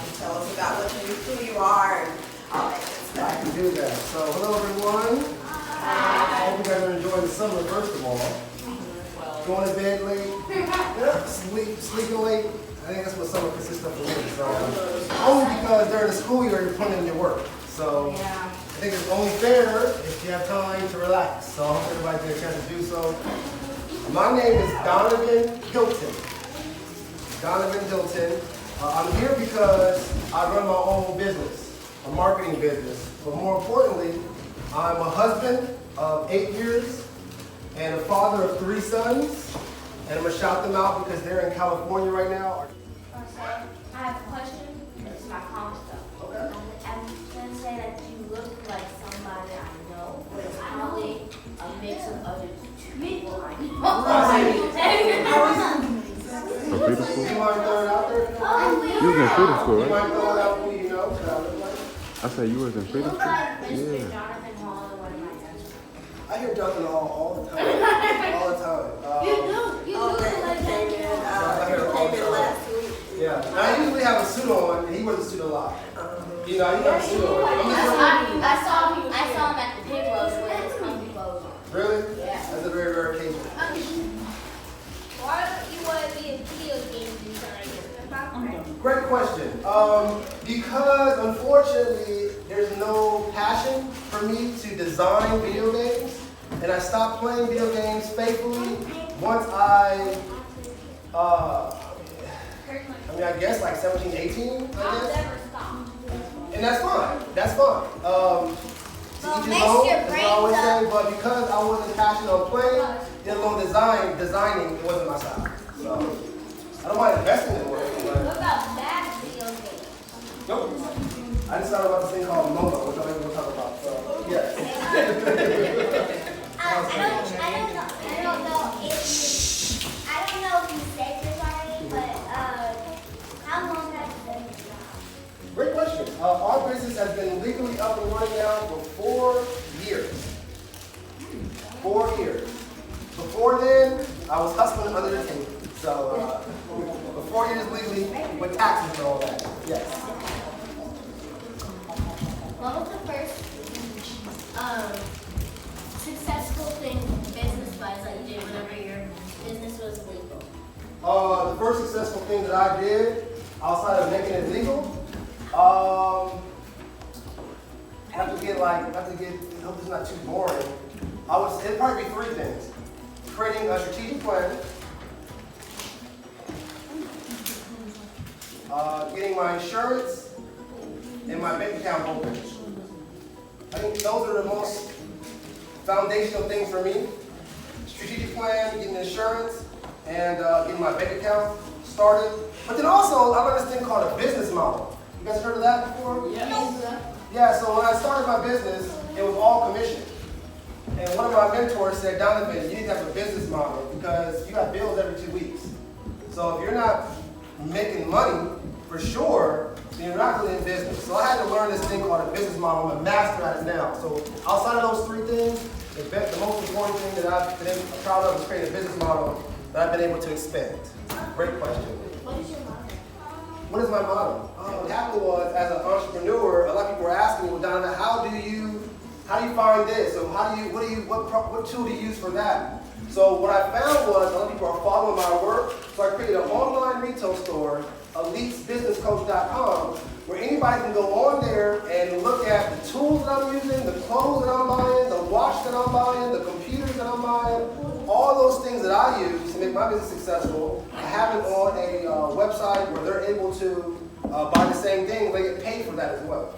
to tell us about who you are and all that good stuff. I can do that. So, hello everyone. I hope you guys are enjoying the summer, first of all. Going to bed late, sleeping late. I think that's what summer consists of for me. So, only because during the school year you're putting in your work. So, I think it's only fair if you have time to relax. So, I hope everybody gets a chance to do so. My name is Danavan Hylton. Danavan Hylton. I'm here because I run my own business, a marketing business. But more importantly, I'm a husband of 8 years and a father of 3 sons. And I'm going to shout them out because they're in California right now. I have a question. It's my comment stuff. Okay. I'm going to say that you look like somebody I know, but it's probably a mix of other people I know. From freedom school? You mind throwing it out there? You was in freedom school, You right? mind throwing out who you know? What I look like? I said you was in freedom school? Mr. Yeah. Danavan Hylton, one of my mentors. I hear Duncan all the time. All the time. You Oh, look that like came in, came in last week. Yeah. Now, I usually have a suit on, and he wears a suit a lot. You know, he got a suit on. I saw him at the pig roast with his comfy clothes on. Really? Yeah. That's a very rare occasion. Why don't you want to be a video game designer? Great question. Because unfortunately, there's no passion for me to design video games, and I stopped playing video games faithfully once I guess like 17, 18, I I'll guess. never stop. And that's fine. That's fine. To each his makes own, your as I brain always up. say, but because I wasn't passionate on playing, let alone designing, it wasn't my style. So I don't mind investing in work, What but about bad video games? nope. I just thought about this thing called MOMO, which I'm going to talk about. So yes. I don't know if you said this already, but how long have you been here? Great question. Our business has been legally up and running now for 4 years. 4 years. Before then, I was hustling under the table. So, for 4 years legally, with taxes and all that. Yes. What was the first successful thing business-wise that you did whenever your business was legal? The first successful thing that I did, outside of making it legal, I hope this is not too boring. It'd probably be 3 things. Creating a strategic plan, getting my insurance, and my bank account open. I think those are the most foundational things for me. Strategic plan, getting insurance, and getting my bank account started. But then also, I learned this thing called a business model. You guys heard of that before? Yeah, so when I started my business, it was all commission. And one of my mentors said, Donovan, you need to have a business model because you got bills every 2 weeks. So if you're not making money, for sure, then you're not really in business. So I had to learn this thing called a business model. I'm a master at it now. So outside of those 3 things, the most important thing that I've been proud of is creating a business model that I've been able to expand. Great question. What is your motto? What is my motto? What happened was, as an entrepreneur, a lot of people were asking me, well, Donovan, how do you find this? So what tool do you use for that? So what I found was a lot of people are following my work. So I created an online retail store, elitesbusinesscoach.com, where anybody can go on there and look at the tools that I'm using, the clothes that I'm buying, the watch that I'm buying, the computers that I'm buying, all those things that I use to make my business successful. I have it on a website where they're able to buy the same thing, they get paid for that as well.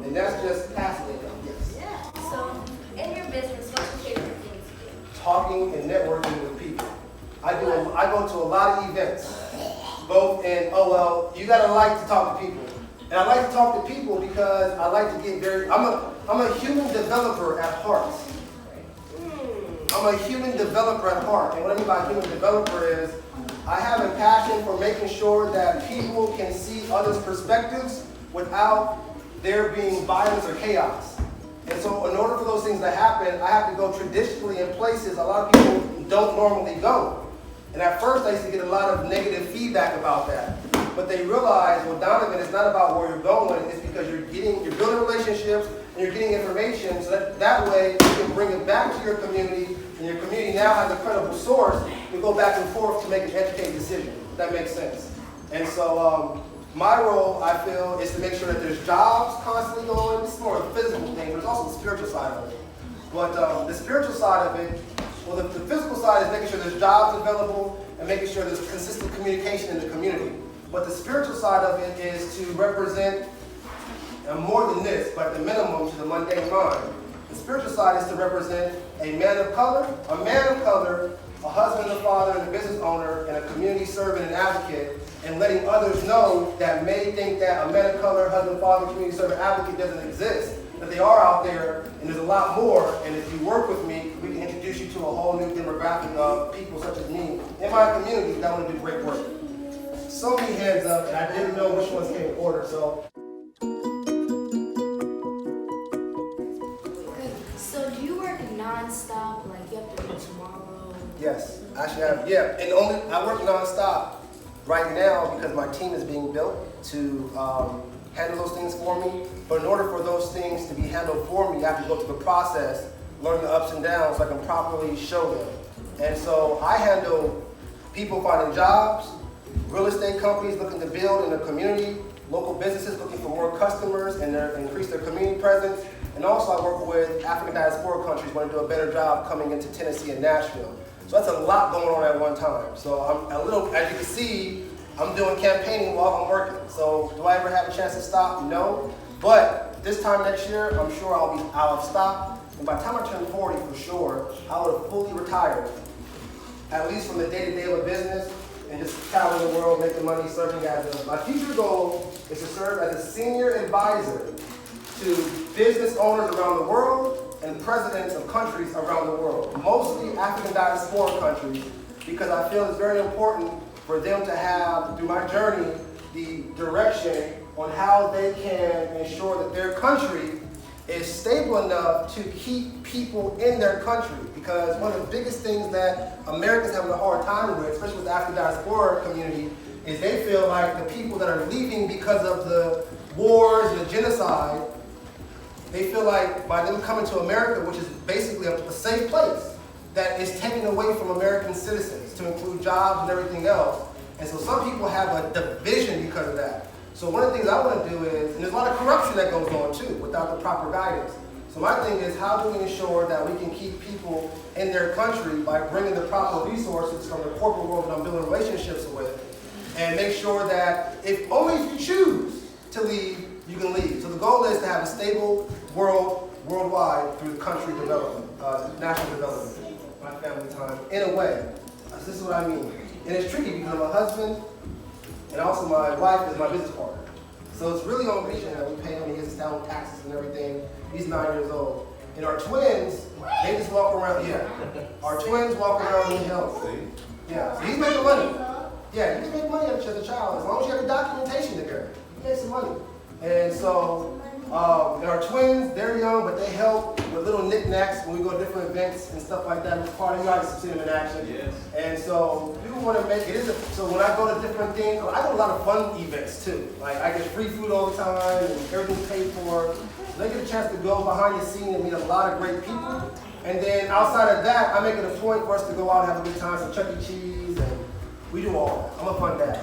And that's just passive income. Yes. So, in your business, what's your favorite things to do? Talking and networking with people. I go to a lot of events, both in, you gotta like to talk to people. And I like to talk to people because I like to get I'm a human developer at heart. I'm a human developer at heart. And what I mean by human developer is, I have a passion for making sure that people can see others' perspectives without there being violence or chaos. And so in order for those things to happen, I have to go traditionally in places a lot of people don't normally go. And at first I used to get a lot of negative feedback about that. but they realize, well, Donavan, it's not about where you're going, it's because you're building relationships and you're getting information, so that way you can bring it back to your community, and your community now has a credible source to go back and forth to make an educated decision, if that makes sense. And so my role, I feel, is to make sure that there's jobs constantly going. This is more of a physical thing, but there's also the spiritual side of it. But the spiritual side of it, well, the physical side is making sure there's jobs available and making sure there's consistent communication in the community. But the spiritual side of it is to represent, and more than this, but at the minimum to the mundane mind. The spiritual side is to represent a man of color, a husband and a father and a business owner and a community servant and advocate, and letting others know that may think that a man of color, husband, father, community servant, advocate doesn't exist, that they are out there and there's a lot more, and if you work with me, we can introduce you to a whole new demographic of people such as me in my community that want to do great work. So many hands up, and I didn't know which ones came in order, so. So do you work non-stop, like you have to do tomorrow? Yes, actually I work non-stop right now because my team is being built to handle those things for me. But in order for those things to be handled for me, I have to go through the process, learn the ups and downs so I can properly show them. And so I handle people finding jobs, real estate companies looking to build in the community, local businesses looking for more customers and increase their community presence. And also I work with African diaspora countries want to do a better job coming into Tennessee and Nashville. So that's a lot going on at one time. So I'm a little, as you can see, I'm doing campaigning while I'm working. So do I ever have a chance to stop? No. But this time next year, I'm sure I'll have stopped. And by the time I turn 40, for sure, I would have fully retired. At least from the day-to-day of a business and just traveling the world, making money, serving as my future goal is to serve as a senior advisor to business owners around the world and presidents of countries around the world, mostly African diaspora countries, because I feel it's very important for them to have, through my journey, the direction on how they can ensure that their country is stable enough to keep people in their country. Because one of the biggest things that Americans have a hard time with, especially with the African diaspora community, is they feel like the people that are leaving because of the wars and the genocide, they feel like by them coming to America, which is basically a safe place, that is taken away from American citizens to include jobs and everything else. And so some people have a division because of that. So one of the things I want to do is, and there's a lot of corruption that goes on too, without the proper guidance. So my thing is, how do we ensure that we can keep people in their country by bringing the proper resources from the corporate world that I'm building relationships with, and make sure that if only if you choose to leave, you can leave. So the goal is to have a stable worldwide through country development, national development, my family time, in a way. This is what I mean. And it's tricky because I'm a husband, and also my wife is my business partner. So it's really on me that we pay him, he gets his town taxes and everything. He's 9 years old. And our twins, they just walk around, Our twins walk around in health. Yeah, so he's making money. Yeah, you can make money as a child, as long as you have the documentation together. You make some money. And so, and our twins, they're young, but they help with little knickknacks when we go to different events and stuff like that. It's part of you guys to see them in action. Yes. And so we want to make it. So when I go to different things, I do a lot of fun events too. Like I get free food all the time, and everything's paid for. So they get a chance to go behind the scene and meet a lot of great people. And then outside of that, I make it a point for us to go out and have a good time, some Chuck E. Cheese, and we do all that. I'm a fun dad.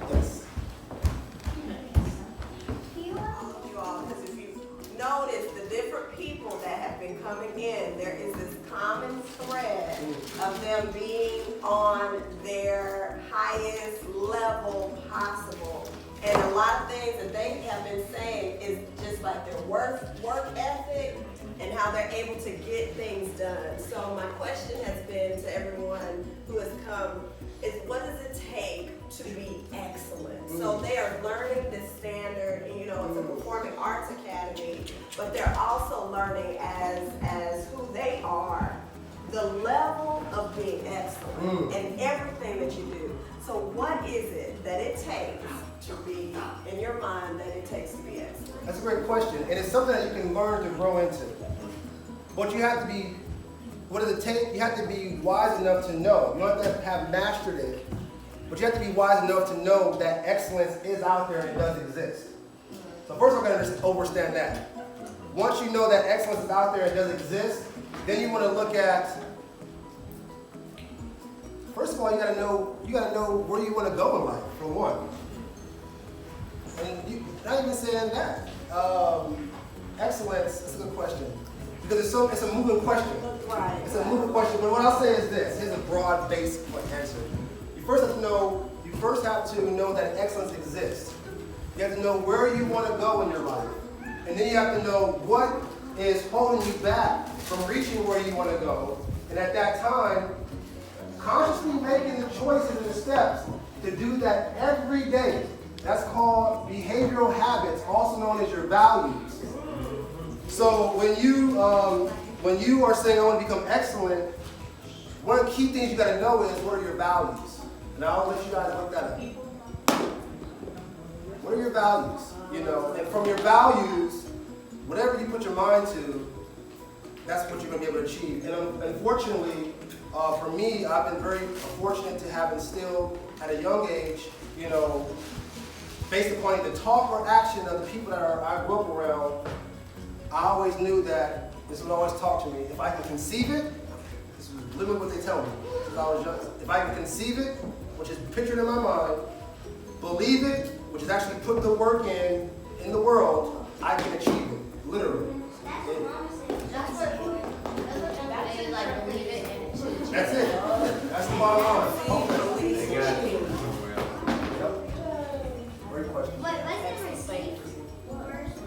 Yes. Because if you notice the different people that have been coming in, there is this common thread of them being on their highest level possible. And a lot of things that they have been saying is just like their work ethic and how they're able to get things done. So my question has been to everyone who has come is, what does it take to be excellent? So they are learning this standard, and it's a performing arts academy, but they're also learning as who they are, the level of being excellent in everything that you do. So what is it that it takes to be, in your mind, that it takes to be excellent? That's a great question, and it's something that you can learn to grow into. But you have to be, what does it take? You have to be wise enough to know. You don't have to have mastered it. but you have to be wise enough to know that excellence is out there and it does exist. So first we're going to understand that. Once you know that excellence is out there and does exist, then you want to look at, first of all, you got to know where you want to go in life, for one. And not even saying that. Excellence, that's a good question. Because it's a moving question. Right. It's a moving question, but what I'll say is this. Here's a broad-based answer. You first have to know that excellence exists. You have to know where you want to go in your life. And then you have to know what is holding you back from reaching where you want to go. And at that time, consciously making the choices and the steps to do that every day. That's called behavioral habits, also known as your values. So when you are saying I want to become excellent, one of the key things you got to know is what are your values. And I'll let you guys look that up. What are your values? And from your values, whatever you put your mind to, that's what you're going to be able to achieve. And unfortunately, for me, I've been very fortunate to have instilled at a young age, based upon either talk or action of the people that I grew up around, I always knew that this would always talk to me. If I can conceive it, this is literally what they tell me since I was young. If I can conceive it, which is pictured in my mind, believe it, which is actually put the work in the world, I can achieve it, literally. That's it. That's the bottom line. Great question. What was the receipt first?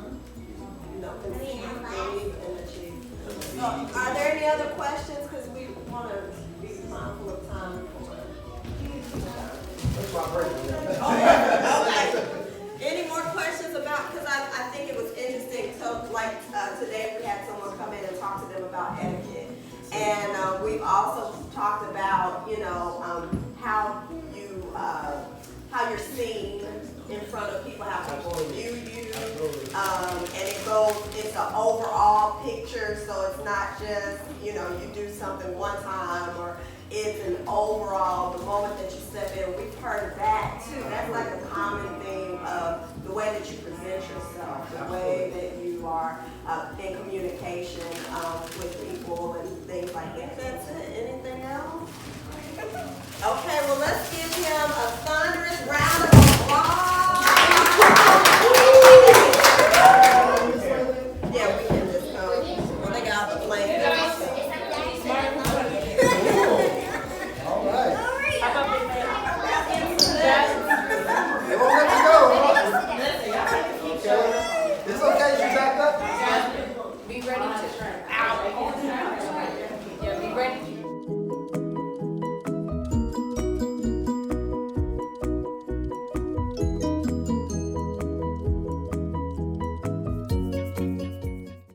Are there any other questions? Because we want to be mindful of time. That's my break. Okay. Any more questions about, because I think it was interesting. So like today we had someone come in and talk to them about etiquette. And we've also talked about, how you're seen in front of people, how people view you. And it's an overall picture, so it's not just, you do something one time, or it's an overall, the moment that you step in. We've heard that too. That's like a common theme of the way that you present yourself, the way that you are in communication with people and things like that. That's it. Anything else? Okay, well, let's give him a thunderous round of applause. Yeah, we can just come. They got the plane. All right. They won't let me go. Okay. It's okay. You back up. Be ready to